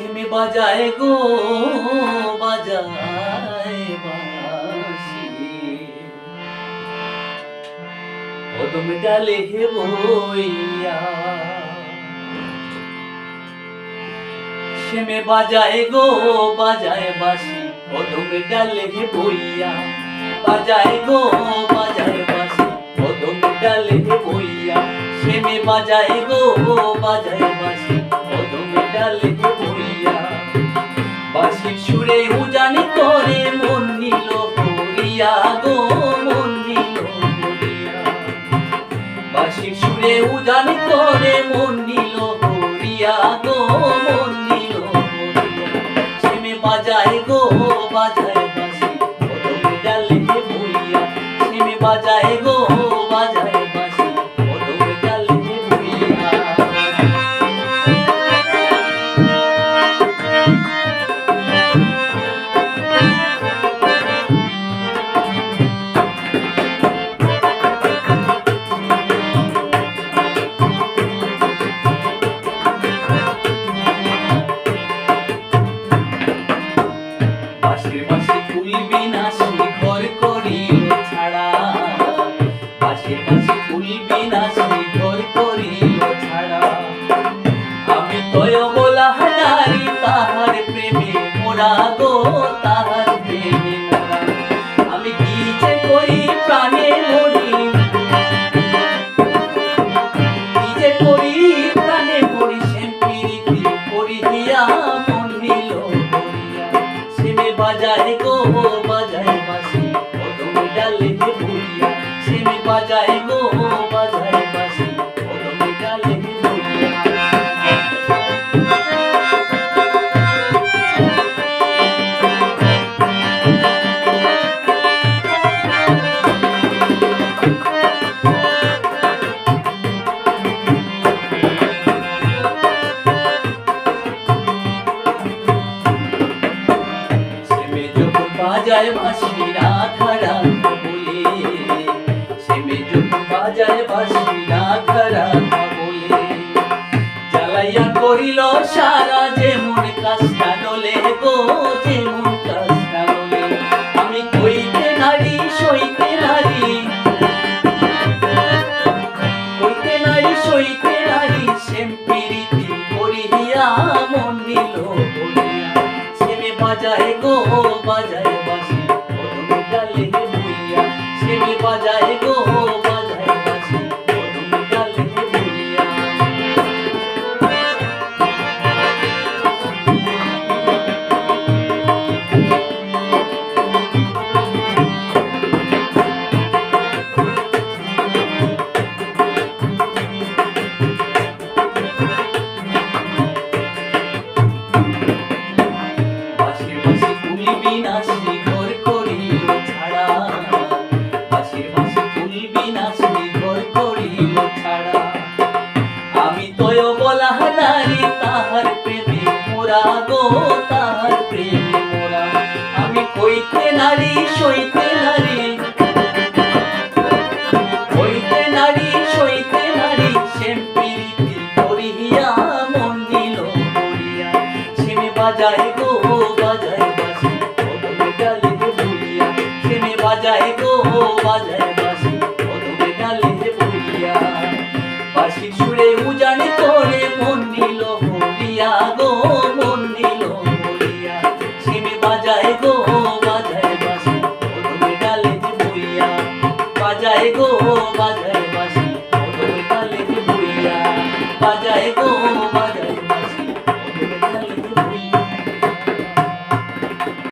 সেমে বাজায় গো বাজায় বাঁশি, কদম ডালে হে বইয়া। সেমে বাজায় গো বাজায় বাঁশি, কদম ডালে হে বইয়া। বাজায় গো বাজায় বাঁশি, কদম ডালে হে বইয়া। সেমে বাজায় গো বাজায় বাঁশি, কদম ডালে হে বইয়া। বাঁশির সুরে উজানি করে মন নিল ভরিয়া গো মন নিল ভরিয়া। বাঁশির সুরে উজানি করে মন নিল ভরিয়া গো মন নিল ভরিয়া। সেমে বাজায় গো বাজায় বাঁশি, কদম ডালে হে বইয়া। সেমে বাজায় গো বাজায় বাঁশি, কদম ডালে হে বইয়া। বাঁশির বাঁশি তুলবি না সে ঘর করিল ছাড়া। বাঁশির বাঁশি তুলবি না সে ঘর করিল ছাড়া। আমি তয় বলা নারী তাহার প্রেমে মোরা গো তাহার প্রেমে মোরা। আমি কি যে করি প্রাণে মরি, কি যে করি প্রাণে মরি। সেম প্রীতি করিয়া মন নিল ভরিয়া। সেমে বাজায় গো বাজায় বাঁশি, কদম ডালে হে বইয়া। সেমে বাজায় গো বাজায় বাঁশি, কদম ডালে হে বইয়া। সেমে যখন বাজায় বাঁশি রাধা রাধা বলে। সেমে যখন বাজায় বাঁশি রাধা রাধা বলে। জ্বালাইয়া করিল সারা যেমন কাষ্টা ডলে গো যেমন কাষ্টা ডলে। আমি কইতে নারী সইতে নারী, কইতে নারী সইতে নারী। সেম প্রীতি করিয়া মন নিল ভরিয়া। সেমে বাজায় গো বাজায় বাঁশি, কদম ডালে হে বইয়া। সেমে বাজায় গো বাজায় বাঁশি, কদম ডালে হে বইয়া। বাঁশির বাঁশি তুলবি না সে ঘর করিল ছাড়া। বাঁশির বাঁশি তুলবি না সে ঘর করিল ছাড়া। আমি তয় বলা নারী তাহার প্রেমে মোরা গো তাহার প্রেমে মোরা। আমি কইতে নারী সইতে নারী, কইতে নারী সইতে নারী। সেম প্রীতি করিয়া মন নিল ভরিয়া। সেমে বাজায় গো বাজায় বাঁশি, কদম ডালে হে বইয়া। সেমে বাজায় গো বাজায় বাঁশি, কদম ডালে হে বইয়া। বাঁশির সুরে উজানি করে মন নিল ভরিয়া গো মন নিল ভরিয়া। সেমে বাজায় গো